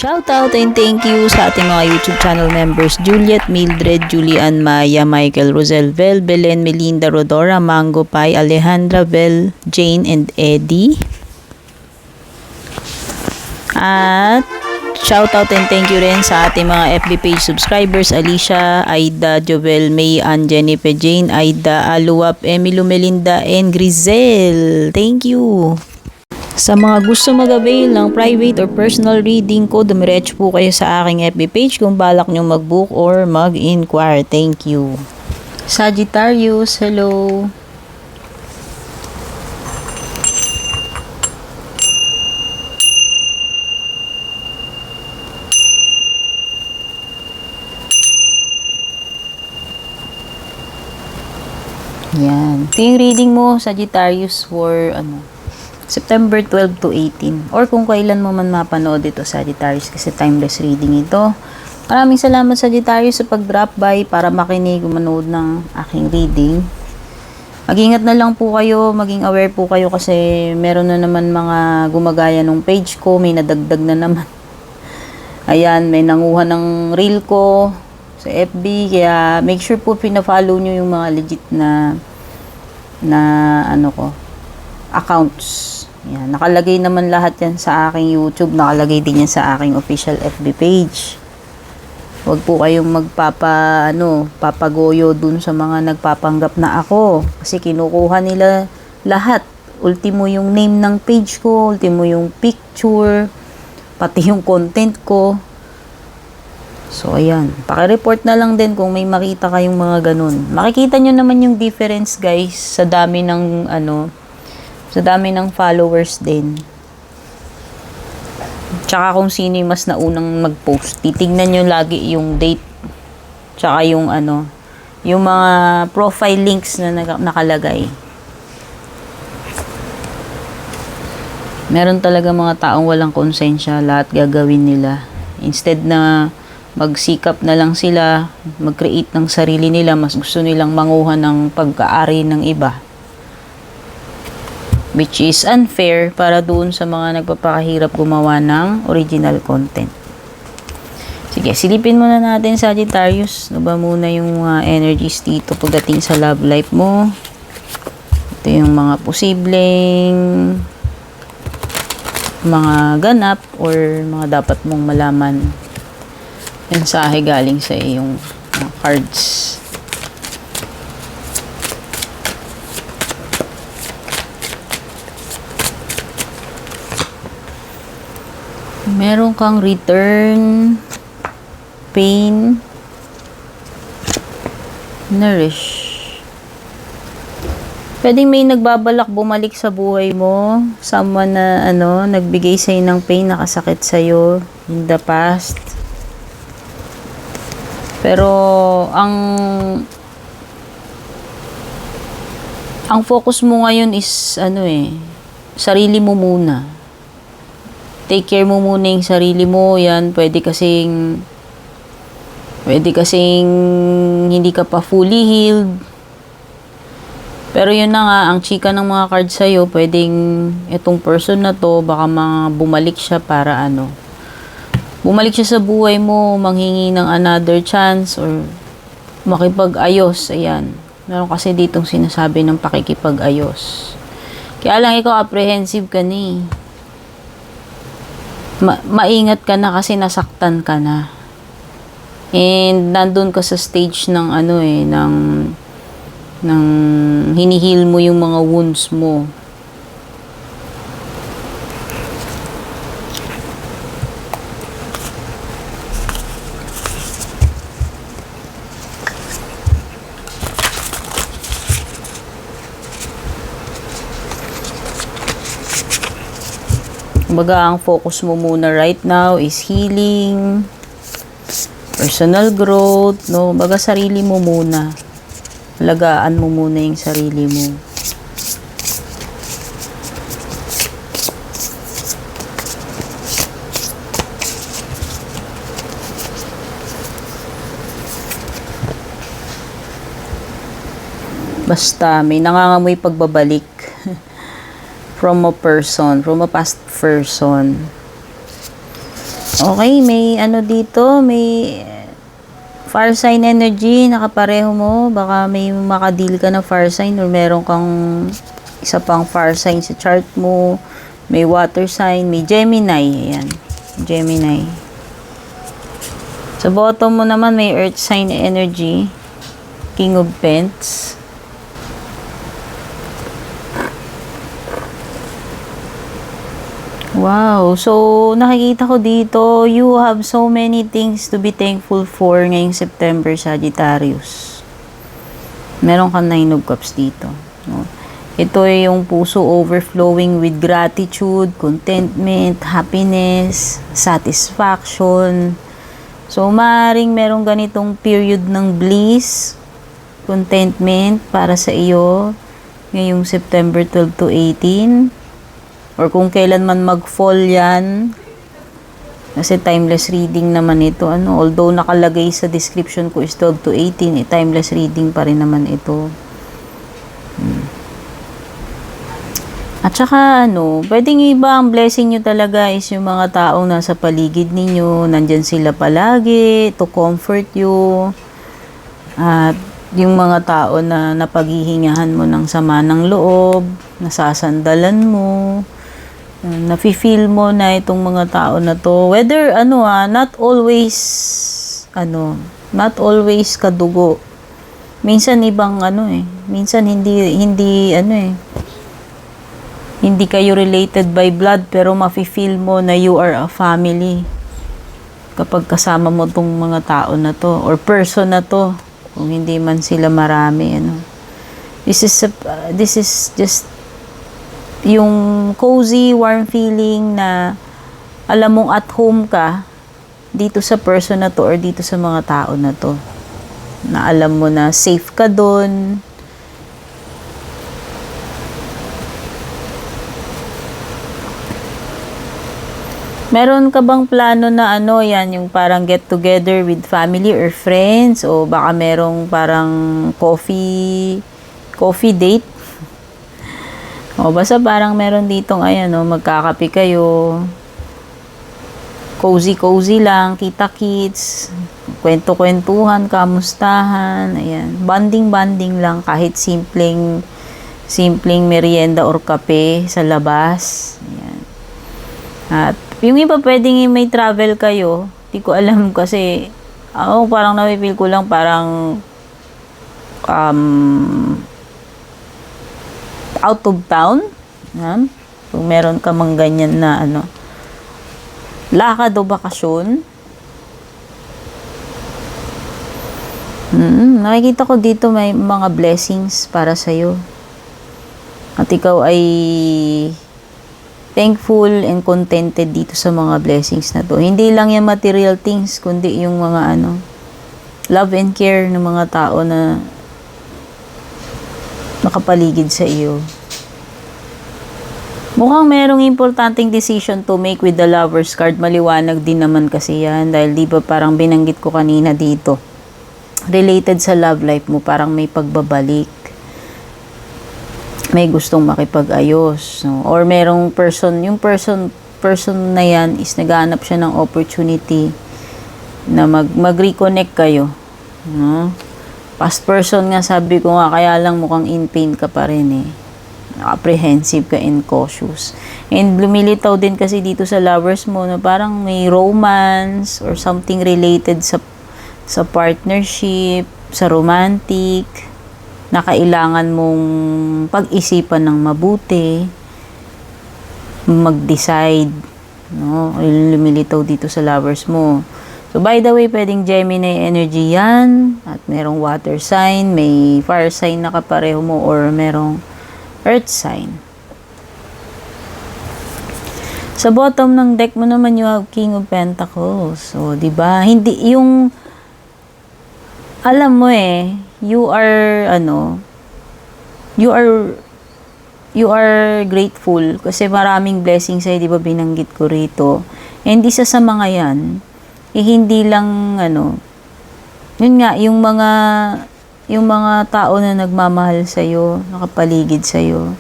Shoutout and thank you sa ating mga YouTube channel members Juliet, Mildred, Julian, Maya, Michael, Rosel, Vel, Belen, Melinda, Rodora, Mango Pie, Alejandra, Vel, Jane, and Eddie. At shoutout and thank you rin sa ating mga FB page subscribers Alicia, Aida, Jovel, May, Ann, Jennifer, Jane, Aida, Aluap, Emily, Melinda, and Grizel. Thank you! Sa mga gusto mag-avail ng private or personal reading ko, dumiretso po kayo sa aking FB page kung balak nyo mag-book or mag-inquire. Thank you. Sagittarius, hello. Yan. Ito yung reading mo, Sagittarius, for September 12 to 18. Or kung kailan mo man mapanood ito, Sagittarius, kasi timeless reading ito. Maraming salamat, Sagittarius, sa pag-drop by para makinig o manood ng aking reading. Mag-ingat na lang po kayo, maging aware po kayo kasi meron na naman mga gumagaya ng page ko, may nadagdag na naman. Ayan, may nanguha ng reel ko sa FB, kaya make sure po pina-follow nyo yung mga legit na accounts. Yan, nakalagay naman lahat yan sa aking YouTube, nakalagay din yan sa aking official FB page. Huwag po kayong papagoyo dun sa mga nagpapanggap na ako. Kasi kinukuha nila lahat. Ultimo yung name ng page ko, ultimo yung picture, pati yung content ko. So, ayan. Paki-report na lang din kung may makita kayong mga ganun. Makikita nyo naman yung difference, guys, sa dami ng followers din. Tsaka kung sino yung mas naunang mag-post. Titignan nyo lagi yung date. Tsaka yung yung mga profile links na nakalagay. Meron talaga mga taong walang konsensya. Lahat gagawin nila. Instead na magsikap na lang sila, mag-create ng sarili nila, mas gusto nilang manguha ng pagkaari ng iba. Which is unfair para doon sa mga nagpapakahirap gumawa ng original content. Sige, silipin muna natin, Sagittarius. Ano ba muna yung energies dito pagdating sa love life mo? Ito yung mga posibleng mga ganap or mga dapat mong malaman. Mensahe galing sa iyong cards. Meron kang return, pain, nourish. Pwedeng may nagbabalak bumalik sa buhay mo. Someone na nagbigay sa'yo ng pain, nakasakit sa'yo in the past. Pero ang focus mo ngayon is sarili mo muna. Take care mo muna yung sarili mo. Yan, pwede kasing hindi ka pa fully healed. Pero yun na nga, ang chika ng mga cards sa'yo, pwedeng itong person na to, baka bumalik siya para bumalik siya sa buhay mo, manghingi ng another chance, or makipag-ayos. Ayan. Meron kasi ditong sinasabi ng pakikipag-ayos. Kaya lang ikaw, apprehensive ka ni. Maingat ka na kasi nasaktan ka na. And nandun ka sa stage ng ng hinihil mo yung mga wounds mo. Kumbaga, ang focus mo muna right now is healing, personal growth, Kumbaga, sarili mo muna. Alagaan mo muna yung sarili mo. Basta, may nangangamoy pagbabalik. From a person, from a past person. Okay, may ano dito, may fire sign energy, nakapareho mo. Baka may makadil ka na fire sign or meron kang isa pang fire sign sa chart mo. May water sign, may Gemini. Ayan, Gemini. Sa bottom mo naman, may earth sign energy. King of Pentacles. Wow. So, nakikita ko dito, you have so many things to be thankful for ngayong September, Sagittarius. Meron kang 9 of Cups dito. No? Ito ay yung puso overflowing with gratitude, contentment, happiness, satisfaction. So, maaaring merong ganitong period ng bliss, contentment para sa iyo ngayong September 12 to 18. Or kung kailan man mag-fall yan. Kasi timeless reading naman ito. Although nakalagay sa description ko is 12 to 18, timeless reading pa rin naman ito. At saka pwedeng iba ang blessing nyo talaga is yung mga taong nasa paligid ninyo. Nandyan sila palagi to comfort you. At yung mga tao na napaghihingahan mo ng sama ng loob, nasasandalan mo, nafe-feel mo na itong mga tao na to, whether not always kadugo. Minsan ibang minsan hindi kayo related by blood, pero mafe-feel mo na you are a family kapag kasama mo tong mga tao na to or person na to, kung hindi man sila marami. This is just yung cozy, warm feeling na alam mong at home ka dito sa person na to or dito sa mga tao na to. Na alam mo na safe ka dun. Meron ka bang plano na yan, yung parang get together with family or friends, o baka merong parang coffee date? O basta parang meron ditong magkakape kayo. Cozy lang, kita-kits, kwento-kwentuhan, kamustahan, ayan. Bonding lang kahit simpleng merienda or kape sa labas. Ayan. At yung iba pwedeng may travel kayo. Di ko alam kasi ako parang napipil ko lang parang out of town. Kung meron ka mang ganyan na lakad o bakasyon. Nakikita ko dito may mga blessings para sa'yo. At ikaw ay thankful and contented dito sa mga blessings na to. Hindi lang yung material things, kundi yung mga love and care ng mga tao na nakapaligid sa iyo. Mukhang merong importanteng decision to make with the Lovers card. Maliwanag din naman kasi yan. Dahil di ba parang binanggit ko kanina dito. Related sa love life mo, parang may pagbabalik. May gustong makipag-ayos. No? Or merong person, yung person na yan is naghahanap siya ng opportunity na mag-reconnect kayo. No? Past person nga, sabi ko nga, kaya lang mukhang in pain ka pa rin apprehensive ka and cautious. And lumilitaw din kasi dito sa lovers mo na parang may romance or something related sa partnership, sa romantic, na kailangan mong pag-isipan ng mabuti, mag-decide, no? Lumilitaw dito sa lovers mo. So, by the way, pwedeng Gemini energy yan. At merong water sign, may fire sign na kapareho mo, or merong earth sign. Sa bottom ng deck mo naman, you have King of Pentacles. So, diba? Hindi, yung, alam mo you are grateful kasi maraming blessings sa'yo, diba, binanggit ko rito. And isa sa mga yan, hindi lang yun nga, yung mga tao na nagmamahal sa'yo, nakapaligid sa'yo.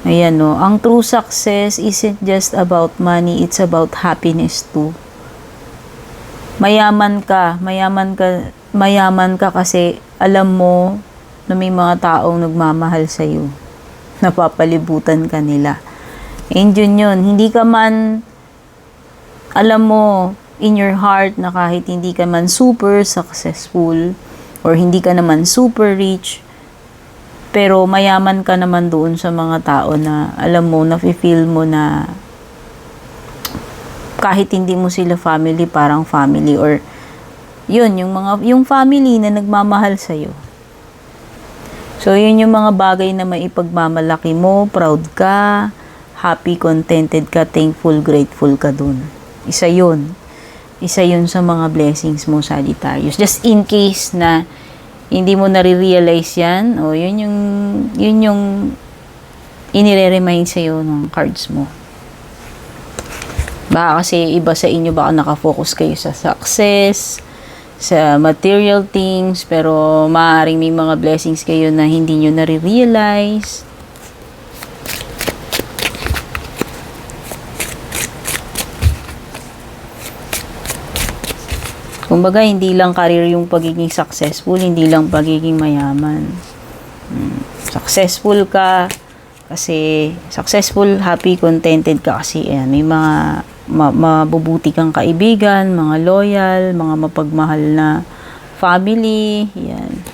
Ayan ang true success isn't just about money, it's about happiness too. mayaman ka kasi alam mo na may mga taong nagmamahal sa'yo. Napapalibutan ka nila. And yun, hindi ka man, alam mo, in your heart na kahit hindi ka man super successful or hindi ka naman super rich, pero mayaman ka naman doon sa mga tao na alam mo, nafe-feel mo na kahit hindi mo sila family, parang family, or yun, yung family na nagmamahal sa'yo. So, yun yung mga bagay na maipagmamalaki mo, proud ka, happy, contented ka, thankful, grateful ka dun. Isa yun sa mga blessings mo, Sagittarius. Just in case na hindi mo nare-realize yan, o yun yung inire-remind sa'yo ng cards mo. Baka kasi iba sa inyo, baka nakafocus kayo sa success, sa material things, pero maaaring may mga blessings kayo na hindi nyo nare-realize. Kumbaga, hindi lang career yung pagiging successful, hindi lang pagiging mayaman. Successful ka kasi successful, happy, contented ka kasi may mga mabubuti kang kaibigan, mga loyal, mga mapagmahal na family, yan.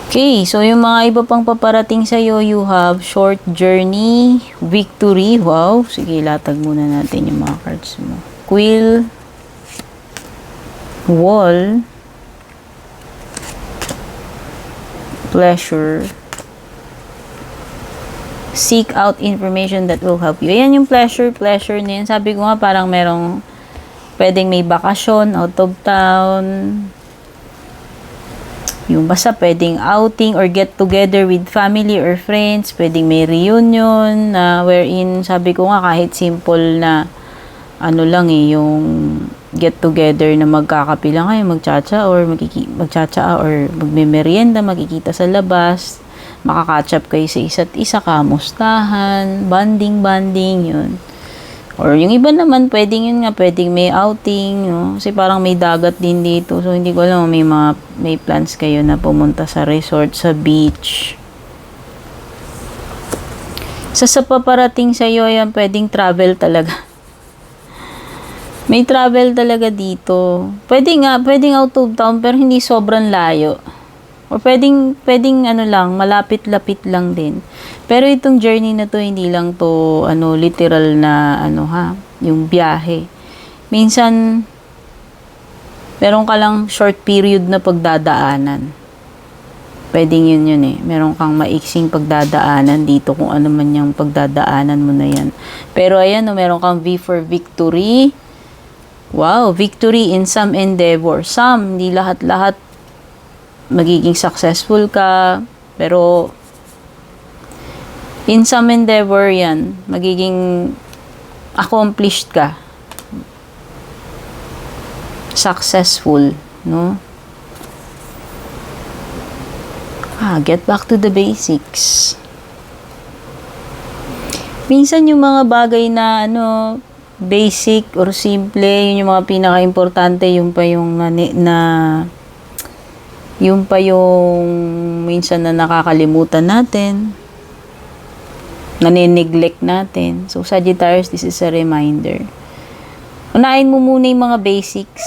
Okay, so yung mga iba pang paparating sa'yo, you have short journey, victory, wow, sige, latag muna natin yung mga cards mo. Quill, wall, pleasure, seek out information that will help you. Ayan yung pleasure na yun. Sabi ko nga parang merong pwedeng may bakasyon, out of town. Yung basta pwedeng outing or get together with family or friends. Pwedeng may reunion na wherein sabi ko nga kahit simple na ano lang yung get together na magkakape lang kayo, magtsatsa or magme-merienda, magkikita sa labas. Makakatch up kayo sa isa't isa, kamustahan, bonding, yun. Or yung iba naman, pwedeng may outing, no? Kasi parang may dagat din dito. So, hindi ko alam, may plans kayo na pumunta sa resort, sa beach. Sa paparating sa'yo, yan, pwedeng travel talaga. May travel talaga dito. Pwedeng out of town, pero hindi sobrang layo. O pwedeng malapit-lapit lang din. Pero itong journey na to, hindi lang to, literal na, yung biyahe. Minsan, meron ka lang short period na pagdadaanan. Pwedeng yun eh. Meron kang maiksing pagdadaanan dito, kung ano man yung pagdadaanan mo na yan. Pero ayan, meron kang V for victory. Wow, victory in some endeavor. Some, hindi lahat-lahat magiging successful ka, pero in some endeavor yan, magiging accomplished ka. Successful, no? Get back to the basics. Minsan yung mga bagay na basic or simple, yun yung mga pinaka-importante, yung minsan na nakakalimutan natin, nane-neglect natin. So, Sagittarius, this is a reminder. Unahin mo muna yung mga basics.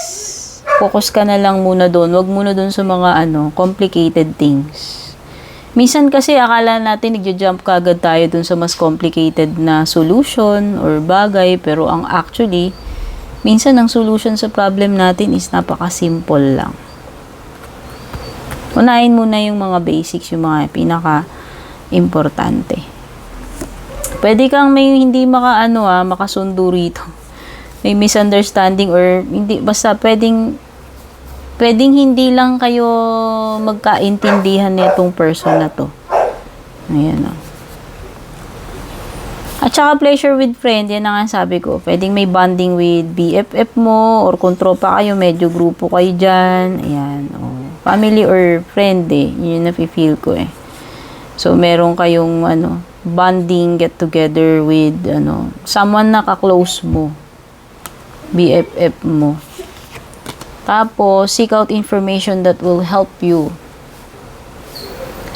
Focus ka na lang muna doon. Huwag muna doon sa mga complicated things. Minsan kasi akala natin nagja-jump kagad tayo doon sa mas complicated na solution or bagay, pero ang actually, minsan ang solution sa problem natin is napaka-simple lang. Unahin muna yung mga basics, yung mga pinaka-importante. Pwede kang may hindi makasundo rito. May misunderstanding or hindi, basta pwedeng hindi lang kayo magkaintindihan nitong person na to. Ayan At saka pleasure with friend, yan ang sabi ko. Pwedeng may bonding with BFF mo or kung tropa kayo, medyo grupo kayo dyan. Ayan, family or friend yun yung nafe-feel ko So, meron kayong bonding, get together with someone na ka-close mo. BFF mo. Tapos, seek out information that will help you.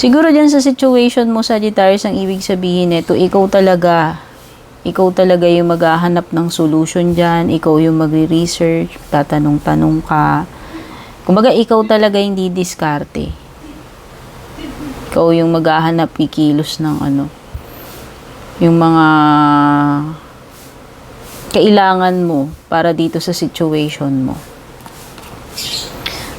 Siguro dyan sa situation mo, Sagittarius, ang ibig sabihin nito, ikaw talaga yung maghahanap ng solution dyan. Ikaw yung magre-research, tatanong-tanong ka. Kumbaga, ikaw talaga yung didiskarte. Ikaw yung maghahanap, kikilos ng yung mga kailangan mo para dito sa situation mo.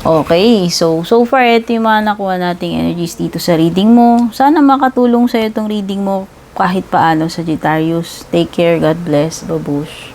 Okay, so far, ito yung mga nakuha nating energies dito sa reading mo. Sana makatulong sa'yo itong reading mo kahit paano, Sagittarius. Take care, God bless, babush.